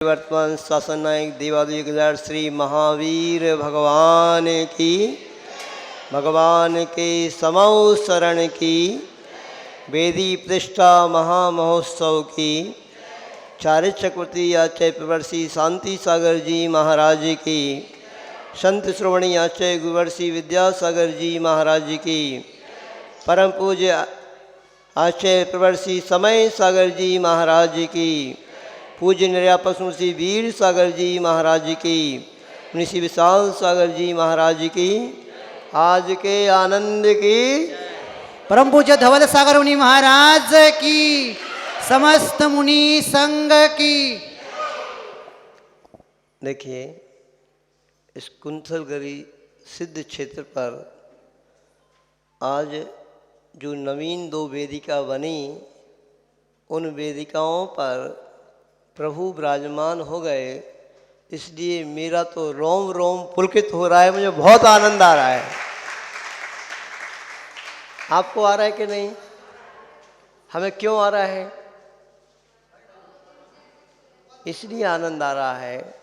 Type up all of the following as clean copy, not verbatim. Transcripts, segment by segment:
वर्तमान शासन नायक देवादिकेदार श्री महावीर भगवान की, भगवान के समौ शरण की, वेदी प्रतिष्ठा महामहोत्सव की, चार्य चक्रवर्ती आचार्य प्रवर्षी शांति सागर जी महाराज की, संत श्रोमणी आचार्य गुरुवर्षी विद्यासागर जी महाराज की, परम पूज्य आचार्य प्रवर्षी समय सागर जी महाराज की, पूज्य निर्यापक श्री वीर सागर जी महाराज की, ऋषि विशाल सागर जी महाराज की, आज के आनंद की, परम पूज्य धवल सागर मुनि महाराज की, समस्त मुनि संघ की। देखिए, इस कुंथलगिरी सिद्ध क्षेत्र पर आज जो नवीन 2 वेदिका बनी, उन वेदिकाओं पर प्रभु विराजमान हो गए, इसलिए मेरा तो रोम रोम पुलकित हो रहा है। मुझे बहुत आनंद आ रहा है। आपको आ रहा है कि नहीं? हमें क्यों आ रहा है? इसलिए आनंद आ रहा है।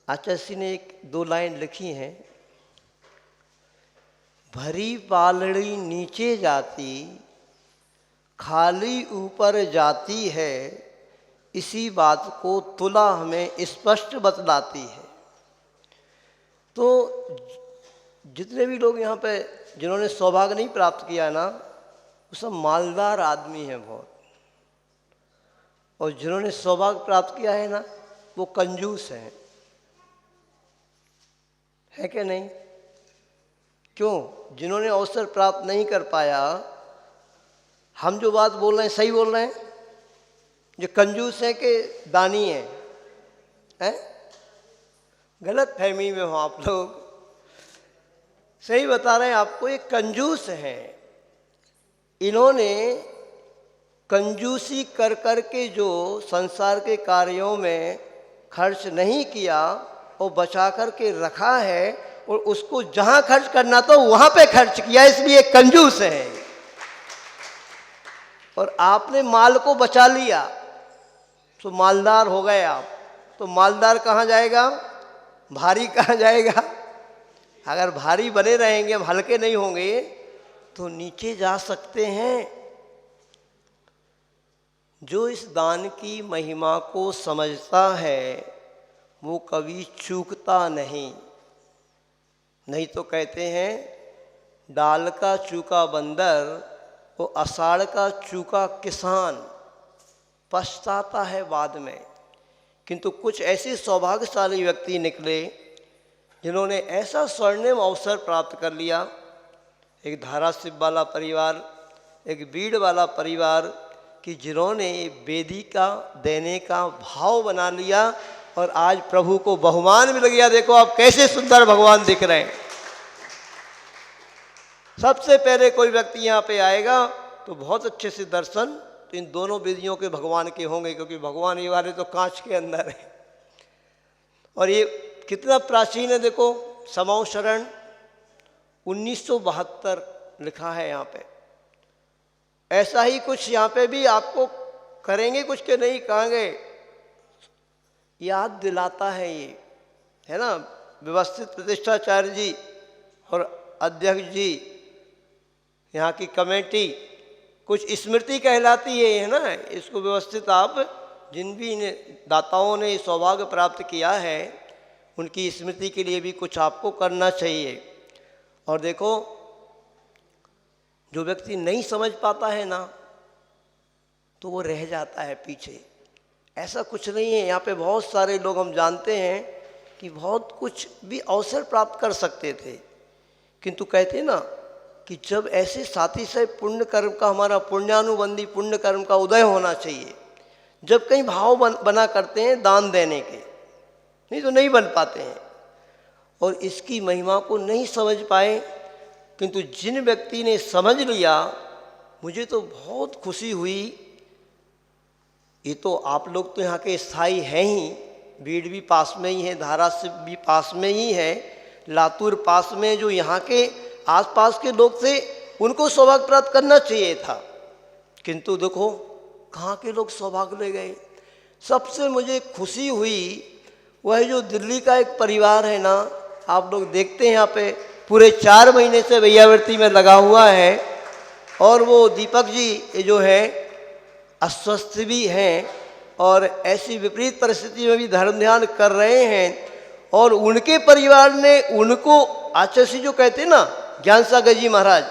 आचार्य ने 1-2 लाइन लिखी हैं। भरी पालड़ी नीचे जाती, खाली ऊपर जाती है, इसी बात को तुला हमें स्पष्ट बतलाती है। तो जितने भी लोग यहाँ पे जिन्होंने सौभाग्य नहीं प्राप्त किया ना, वो सब मालदार आदमी हैं बहुत, और जिन्होंने सौभाग्य प्राप्त किया है ना, वो कंजूस हैं। है कि नहीं? क्यों? जिन्होंने अवसर प्राप्त नहीं कर पाया, हम जो बात बोल रहे हैं सही बोल रहे हैं? जो कंजूस है कि दानी है? हैं? गलत फहमी में हो आप लोग। सही बता रहे हैं आपको, ये कंजूस हैं। इन्होंने कंजूसी कर कर के जो संसार के कार्यों में खर्च नहीं किया, वो बचा कर के रखा है, और उसको जहां खर्च करना था वहां पे खर्च किया, इसलिए कंजूस है। और आपने माल को बचा लिया तो मालदार हो गए आप। तो मालदार कहाँ जाएगा? भारी कहाँ जाएगा? अगर भारी बने रहेंगे, हम हल्के नहीं होंगे, तो नीचे जा सकते हैं। जो इस दान की महिमा को समझता है, वो कभी चूकता नहीं। नहीं तो कहते हैं, डाल का चूका बंदर, वो आषाढ़ का चूका किसान पछताता है बाद में। किंतु कुछ ऐसे सौभाग्यशाली व्यक्ति निकले जिन्होंने ऐसा स्वर्णिम अवसर प्राप्त कर लिया। एक धाराशिव वाला परिवार, एक बीड़ वाला परिवार, कि जिन्होंने वेदिका देने का भाव बना लिया, और आज प्रभु को बहुमान मिल गया। देखो आप कैसे सुंदर भगवान दिख रहे हैं। सबसे पहले कोई व्यक्ति यहाँ पे आएगा तो बहुत अच्छे से दर्शन तो इन दोनों वेदियों के भगवान के होंगे, क्योंकि भगवान ये वाले तो कांच के अंदर है। और ये कितना प्राचीन है, देखो, समौ शरण 1972 लिखा है यहाँ पे। ऐसा ही कुछ यहाँ पे भी आपको करेंगे कुछ के नहीं कहेंगे, याद दिलाता है ये, है ना। व्यवस्थित प्रतिष्ठाचार्य जी और अध्यक्ष जी, यहाँ की कमेटी, कुछ स्मृति कहलाती है ना। इसको व्यवस्थित आप जिन भी दाताओं ने सौभाग्य प्राप्त किया है, उनकी स्मृति के लिए भी कुछ आपको करना चाहिए। और देखो, जो व्यक्ति नहीं समझ पाता है ना, तो वो रह जाता है पीछे। ऐसा कुछ नहीं है। यहाँ पे बहुत सारे लोग हम जानते हैं कि बहुत कुछ भी अवसर प्राप्त कर सकते थे, किंतु कहते ना कि जब ऐसे साथी से पुण्य कर्म का, हमारा पुण्यानुबंधी पुण्य कर्म का उदय होना चाहिए, जब कहीं भाव बना करते हैं दान देने के, नहीं तो नहीं बन पाते हैं। और इसकी महिमा को नहीं समझ पाए, किंतु जिन व्यक्ति ने समझ लिया, मुझे तो बहुत खुशी हुई। ये तो आप लोग तो यहाँ के स्थायी हैं ही, बीड़ भी पास में ही है, धाराशिव भी पास में ही है, लातूर पास में, जो यहाँ के आसपास के लोग थे, उनको सौभाग्य प्राप्त करना चाहिए था। किंतु देखो कहाँ के लोग सौभाग्य ले गए। सबसे मुझे खुशी हुई वह जो दिल्ली का एक परिवार है ना, आप लोग देखते हैं यहाँ पे पूरे 4 महीने से वैयावर्ती में लगा हुआ है, और वो दीपक जी ये जो है अस्वस्थ भी हैं और ऐसी विपरीत परिस्थिति में भी धर्म ध्यान कर रहे हैं, और उनके परिवार ने उनको आचार्य जी जो कहते हैं ना ज्ञान सागर जी महाराज,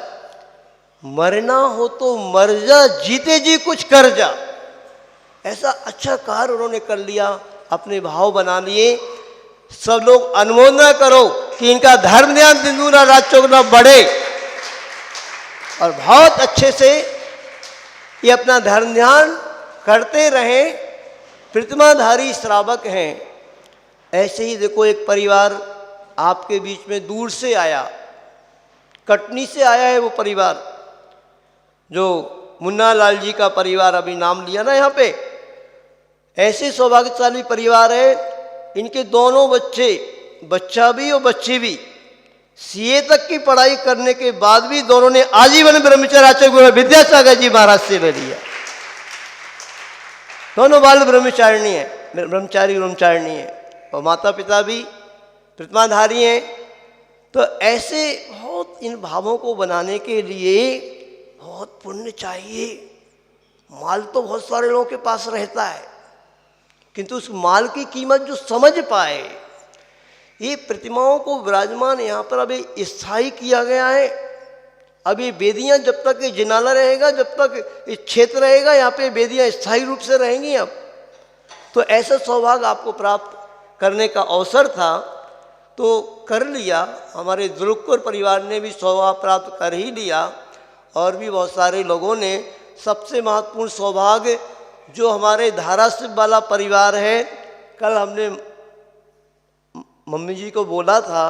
मरना हो तो मर जा, जीते जी कुछ कर जा, ऐसा अच्छा कार्य उन्होंने कर लिया, अपने भाव बना लिए। सब लोग अनुमोदन करो कि इनका धर्म ध्यान दिन दूना रात चौगुना बढ़े, और बहुत अच्छे से ये अपना धर्म ध्यान करते रहें। प्रतिमाधारी श्रावक हैं। ऐसे ही देखो एक परिवार आपके बीच में दूर से आया, कटनी से आया है वो परिवार, जो मुन्ना लाल जी का परिवार अभी नाम लिया ना यहाँ पे। ऐसे सौभाग्यशाली परिवार है, इनके दोनों बच्चे, बच्चा भी और बच्ची भी सीए तक की पढ़ाई करने के बाद भी दोनों ने आजीवन ब्रह्मचर्य आचार्य गुरु विद्यासागर जी महाराज से ले लिया। दोनों बाल ब्रह्मचारिणी है, ब्रह्मचारिणी है, और माता पिता भी प्रतिमाधारी हैं। तो ऐसे बहुत इन भावों को बनाने के लिए बहुत पुण्य चाहिए। माल तो बहुत सारे लोगों के पास रहता है, किंतु उस माल की कीमत जो समझ पाए, ये प्रतिमाओं को विराजमान यहाँ पर अभी स्थायी किया गया है। अभी वेदियाँ जब तक ये जिनाला रहेगा, जब तक ये क्षेत्र रहेगा, यहाँ पे वेदियाँ स्थायी रूप से रहेंगी। अब तो ऐसा सौभाग्य आपको प्राप्त करने का अवसर था तो कर लिया। हमारे दुरुक्कर परिवार ने भी सौभाग्य प्राप्त कर ही लिया, और भी बहुत सारे लोगों ने। सबसे महत्वपूर्ण सौभाग्य जो हमारे धाराशिव वाला परिवार है, कल हमने मम्मी जी को बोला था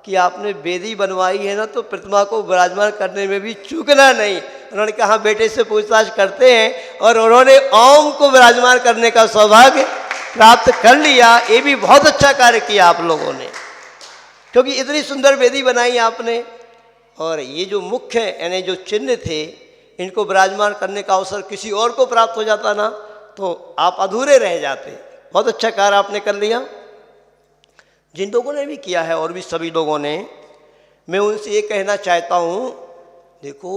कि आपने वेदी बनवाई है ना, तो प्रतिमा को विराजमान करने में भी चूकना नहीं। उन्होंने कहा बेटे से पूछताछ करते हैं, और उन्होंने ओम को विराजमान करने का सौभाग्य प्राप्त कर लिया। ये भी बहुत अच्छा कार्य किया आप लोगों ने, क्योंकि इतनी सुंदर वेदी बनाई आपने, और ये जो मुख्य यानी जो चिन्ह थे, इनको विराजमान करने का अवसर किसी और को प्राप्त हो जाता ना, तो आप अधूरे रह जाते। बहुत अच्छा कार्य आपने कर लिया। जिन लोगों ने भी किया है और भी सभी लोगों ने, मैं उनसे ये कहना चाहता हूँ, देखो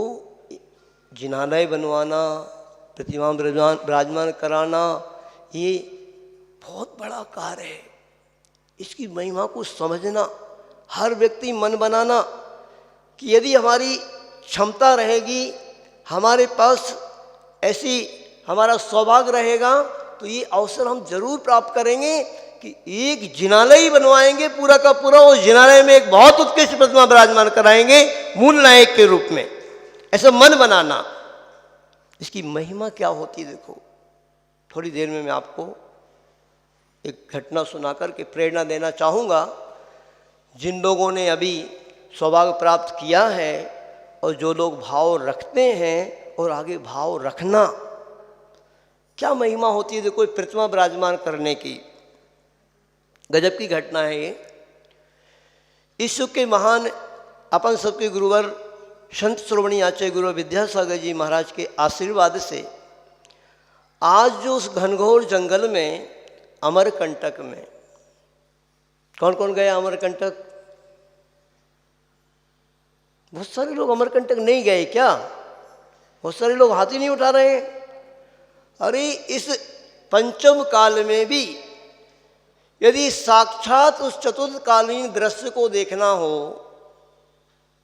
जिनालय बनवाना, प्रतिमा विराजमान कराना, ये बहुत बड़ा कार्य है। इसकी महिमा को समझना, हर व्यक्ति मन बनाना कि यदि हमारी क्षमता रहेगी, हमारे पास ऐसी हमारा सौभाग्य रहेगा, तो ये अवसर हम जरूर प्राप्त करेंगे कि एक जिनालय बनवाएंगे पूरा का पूरा, उस जिनालय में एक बहुत उत्कृष्ट प्रतिमा विराजमान कराएंगे मूल नायक के रूप में। ऐसा मन बनाना, इसकी महिमा क्या होती है देखो। थोड़ी देर में मैं आपको एक घटना सुनाकर के प्रेरणा देना चाहूँगा। जिन लोगों ने अभी सौभाग्य प्राप्त किया है और जो लोग भाव रखते हैं, और आगे भाव रखना, क्या महिमा होती है देखो प्रतिमा विराजमान करने की। गजब की घटना है ये। इस युग के महान अपन सबके गुरुवर संत श्रोमणी आचार्य गुरु विद्यासागर जी महाराज के आशीर्वाद से आज जो उस घनघोर जंगल में अमरकंटक में, कौन कौन गया अमरकंटक? बहुत सारे लोग अमरकंटक नहीं गए क्या? बहुत सारे लोग हाथ ही नहीं उठा रहे हैं। अरे इस पंचम काल में भी यदि साक्षात उस चतुर्थकालीन दृश्य को देखना हो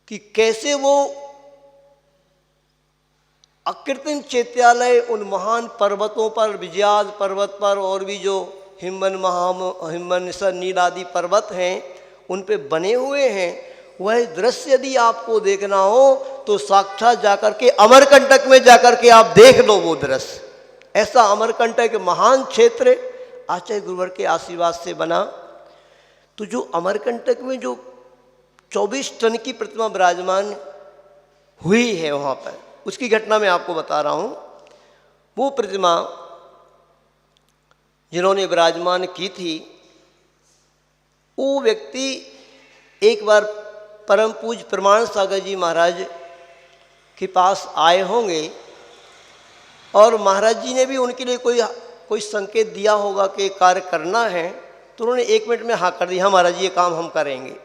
कि कैसे वो अकृत्रिम चैत्यालय उन महान पर्वतों पर, विजयाद पर्वत पर, और भी जो हिमवन नील आदि पर्वत हैं उन पे बने हुए हैं, वह दृश्य यदि आपको देखना हो तो साक्षात जाकर के अमरकंटक में जाकर के आप देख लो वो दृश्य। ऐसा अमरकंटक महान क्षेत्र आचार्य गुरुवर के आशीर्वाद से बना। तो जो अमरकंटक में जो 24 टन की प्रतिमा विराजमान हुई है वहाँ पर, उसकी घटना मैं आपको बता रहा हूँ। वो प्रतिमा जिन्होंने विराजमान की थी, वो व्यक्ति एक बार परम पूज्य प्रमाण सागर जी महाराज के पास आए होंगे, और महाराज जी ने भी उनके लिए कोई कोई संकेत दिया होगा कि कार्य करना है, तो उन्होंने 1 मिनट में हाँ कर दी, हाँ महाराज जी ये काम हम करेंगे।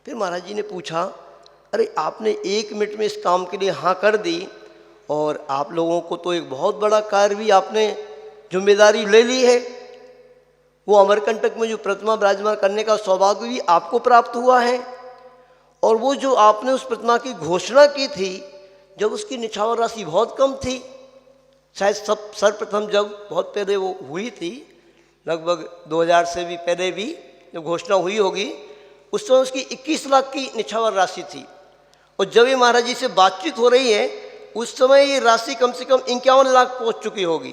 फिर महाराज जी ने पूछा, अरे आपने 1 मिनट में इस काम के लिए हाँ कर दी और आप लोगों को तो एक बहुत बड़ा कार्य भी आपने जिम्मेदारी ले ली है, वो अमरकंटक में जो प्रतिमा विराजमान करने का सौभाग्य भी आपको प्राप्त हुआ है, और वो जो आपने उस प्रतिमा की घोषणा की थी जब उसकी निछावर राशि बहुत कम थी, शायद सर्वप्रथम जब बहुत पहले वो हुई थी, लगभग 2000 से भी पहले भी जब घोषणा हुई होगी, उस समय उसकी 21 लाख की निछावर राशि थी। और जब ये महाराज जी से बातचीत हो रही है उस समय ये राशि कम से कम 51 लाख पहुंच चुकी होगी।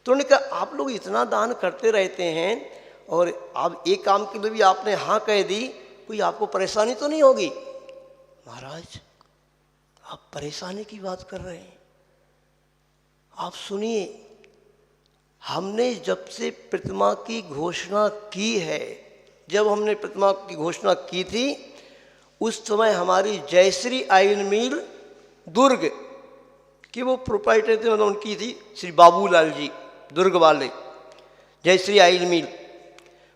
तो उन्होंने कहा आप लोग इतना दान करते रहते हैं और अब एक काम के लिए भी आपने हाँ कह दी, कोई आपको परेशानी तो नहीं होगी? महाराज आप परेशानी की बात कर रहे हैं, आप सुनिए, हमने जब से प्रतिमा की घोषणा की है, जब हमने प्रतिमा की घोषणा की थी उस समय हमारी जयश्री आयन मिल दुर्ग की वो प्रोप्राइटर थे, मतलब उनकी थी श्री बाबूलाल जी दुर्ग वाले, जयश्री आयन मिल।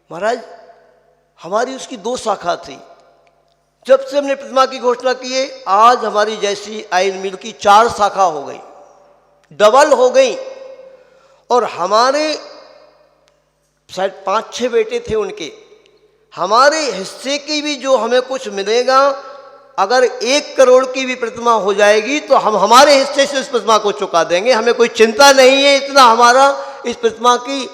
महाराज हमारी उसकी 2 शाखा थी। जब से हमने प्रतिमा की घोषणा की है आज हमारी जयश्री आयन मिल की 4 शाखा हो गई, डबल हो गई। और हमारे शायद 5-6 बेटे थे उनके, हमारे हिस्से की भी जो हमें कुछ मिलेगा, अगर 1 करोड़ की भी प्रतिमा हो जाएगी तो हम हमारे हिस्से से उस प्रतिमा को चुका देंगे, हमें कोई चिंता नहीं है। इतना हमारा इस प्रतिमा की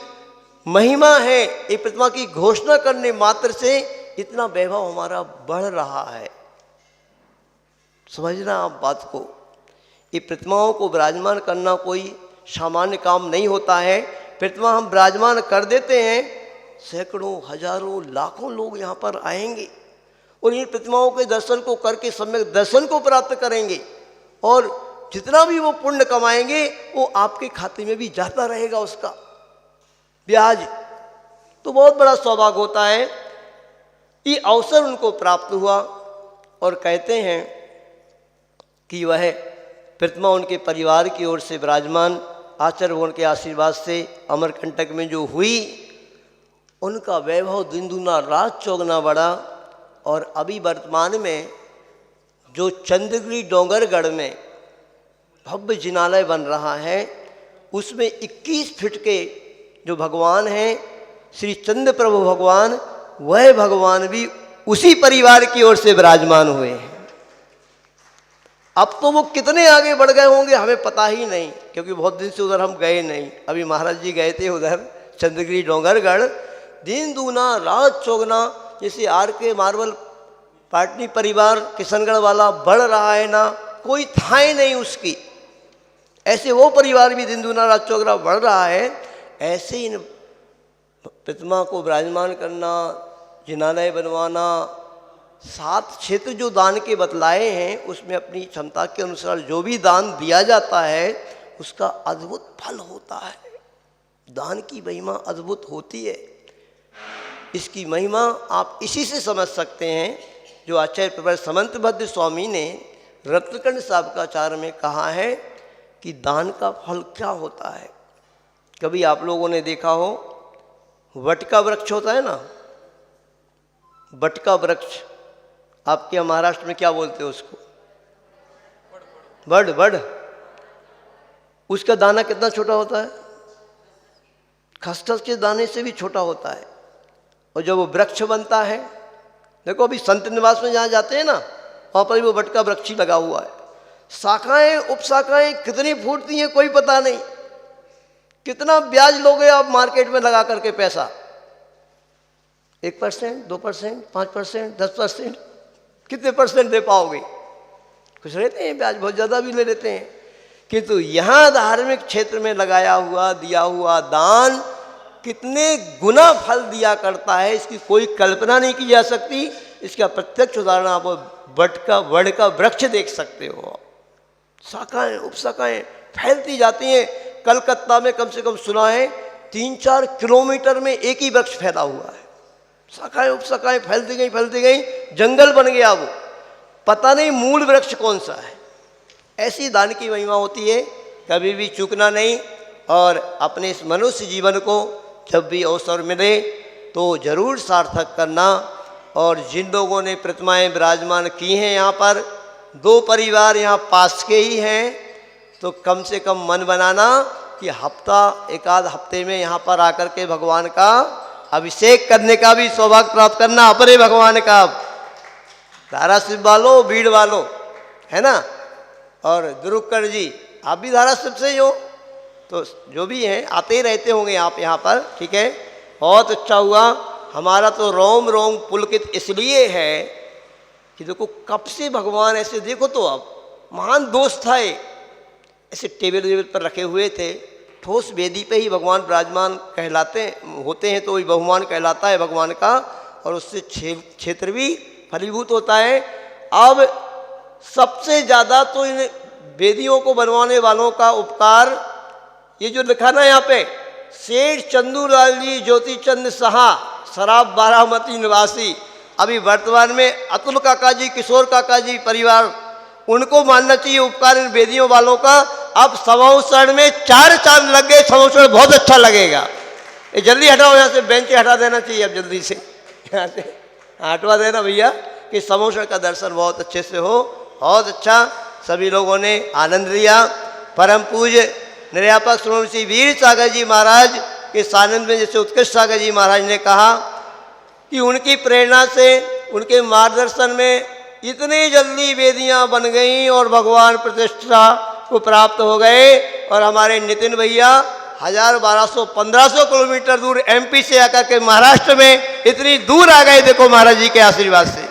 महिमा है, एक प्रतिमा की घोषणा करने मात्र से इतना वैभव हमारा बढ़ रहा है। समझना आप बात को, ये प्रतिमाओं को विराजमान करना कोई सामान्य काम नहीं होता है। प्रतिमा हम विराजमान कर देते हैं, सैकड़ों हजारों लाखों लोग यहाँ पर आएंगे और इन प्रतिमाओं के दर्शन को करके सम्यक दर्शन को प्राप्त करेंगे, और जितना भी वो पुण्य कमाएंगे वो आपके खाते में भी जाता रहेगा उसका ब्याज। तो बहुत बड़ा सौभाग्य होता है, ये अवसर उनको प्राप्त हुआ। और कहते हैं कि वह प्रतिमा उनके परिवार की ओर से विराजमान आचार्य भगवान के आशीर्वाद से अमरकंटक में जो हुई, उनका वैभव दिन दूना रात चौगुना बढ़ा। और अभी वर्तमान में जो चंद्रगिरी डोंगरगढ़ में भव्य जिनालय बन रहा है, उसमें 21 फीट के जो भगवान हैं श्री चंद्र प्रभु भगवान, वह भगवान भी उसी परिवार की ओर से विराजमान हुए हैं। अब तो वो कितने आगे बढ़ गए होंगे हमें पता ही नहीं, क्योंकि बहुत दिन से उधर हम गए नहीं। अभी महाराज जी गए थे उधर चंद्रगिरी डोंगरगढ़, दिन दूना रात चौगुना, जैसे RK मार्बल पाटनी परिवार किशनगढ़ वाला बढ़ रहा है ना, कोई था ही नहीं उसकी, ऐसे वो परिवार भी दिन दूना रात चौगुना बढ़ रहा है। ऐसे इन प्रतिमा को विराजमान करना, जिनालय बनवाना, 7 क्षेत्र जो दान के बतलाए हैं उसमें अपनी क्षमता के अनुसार जो भी दान दिया जाता है उसका अद्भुत फल होता है। दान की महिमा अद्भुत होती है। इसकी महिमा आप इसी से समझ सकते हैं जो आचार्य प्रोफेसर समंतभद्र स्वामी ने रत्नकंड साबकाचार में कहा है कि दान का फल क्या होता है। कभी आप लोगों ने देखा हो, वट का वृक्ष होता है ना, वट का वृक्ष, आपके यहाँ महाराष्ट्र में क्या बोलते हैं उसको? बड़ बड़। उसका दाना कितना छोटा होता है? खसखस के दाने से भी छोटा होता है। और जब वो वृक्ष बनता है, देखो अभी संत निवास में जहाँ जाते हैं ना, वहाँ पर वो वट का वृक्ष ही लगा हुआ है। शाखाएं उपशाखाएं कितनी फूटती हैं कोई पता नहीं। कितना ब्याज लोगे आप मार्केट में लगा करके पैसा? 1%, 2%, 5%, 10%, कितने परसेंट दे पाओगे? कुछ लेते हैं ब्याज, बहुत ज़्यादा भी ले लेते हैं। किंतु यहाँ धार्मिक क्षेत्र में लगाया हुआ दिया हुआ दान कितने गुना फल दिया करता है, इसकी कोई कल्पना नहीं की जा सकती। इसका प्रत्यक्ष उदाहरण आप वड का वृक्ष देख सकते हो। शाखाएं उपशाखाएं फैलती जाती हैं। कलकत्ता में कम से कम सुना है 3-4 किलोमीटर में एक ही वृक्ष फैला हुआ है। शाखाएं उपशाखाएं फैलती गई, जंगल बन गया वो, पता नहीं मूल वृक्ष कौन सा है। ऐसी दान की महिमा होती है, कभी भी चूकना नहीं। और अपने इस मनुष्य जीवन को जब भी अवसर मिले तो जरूर सार्थक करना। और जिन लोगों ने प्रतिमाएं विराजमान की हैं यहाँ पर, 2 परिवार यहाँ पास के ही हैं, तो कम से कम मन बनाना कि एक आध हफ्ते में यहाँ पर आकर के भगवान का अभिषेक करने का भी सौभाग्य प्राप्त करना अपने भगवान का। धाराशिव वालों, भीड़ वालों, है ना, और दुरुक्कड़ जी आप भी धाराशिव से ही हो, तो जो भी हैं आते ही रहते होंगे आप यहाँ पर, ठीक है। बहुत अच्छा हुआ। हमारा तो रोम रोम पुलकित इसलिए है कि देखो कब से भगवान ऐसे, देखो तो अब महान दोष था ये, ऐसे टेबल पर रखे हुए थे, ठोस वेदी पे ही भगवान विराजमान कहलाते होते हैं, तो वही बहुमान कहलाता है भगवान का, और उससे क्षेत्र भी फलीभूत होता है। अब सबसे ज़्यादा तो इन वेदियों को बनवाने वालों का उपकार, ये जो लिखा ना यहाँ पे, सेठ चंदूलाल जी ज्योति चंद सहा, शराब बारामती निवासी, अभी वर्तमान में अतुल काका जी, किशोर काका जी परिवार, उनको मानना चाहिए उपकार इन वेदियों वालों का। अब समोसण में 4 चांद लग गए, समोसण बहुत अच्छा लगेगा। ये जल्दी हटाओ यहाँ से, बेंच हटा देना चाहिए अब जल्दी से, यहाँ से हटवा देना भैया, कि समोसण का दर्शन बहुत अच्छे से हो। बहुत अच्छा, सभी लोगों ने आनंद लिया। परम पूज्य निर्यापक श्रोमणी श्री वीर सागर जी महाराज के सानंद में, जैसे उत्कृष्ट सागर जी महाराज ने कहा कि उनकी प्रेरणा से, उनके मार्गदर्शन में इतनी जल्दी वेदियां बन गईं और भगवान प्रतिष्ठा को प्राप्त हो गए। और हमारे नितिन भैया 1000, 1200, 1500 किलोमीटर दूर MP से आकर के महाराष्ट्र में इतनी दूर आ गए, देखो महाराज जी के आशीर्वाद से।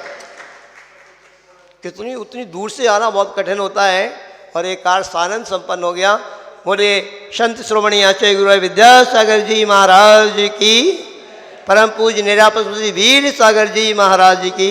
उतनी दूर से आना बहुत कठिन होता है, और एक कार्य सानंद संपन्न हो गया। बोले संत श्रोमणी आचार्य गुरु विद्यासागर जी महाराज की, परम पूज्य निर्यापक वीर सागर जी महाराज की।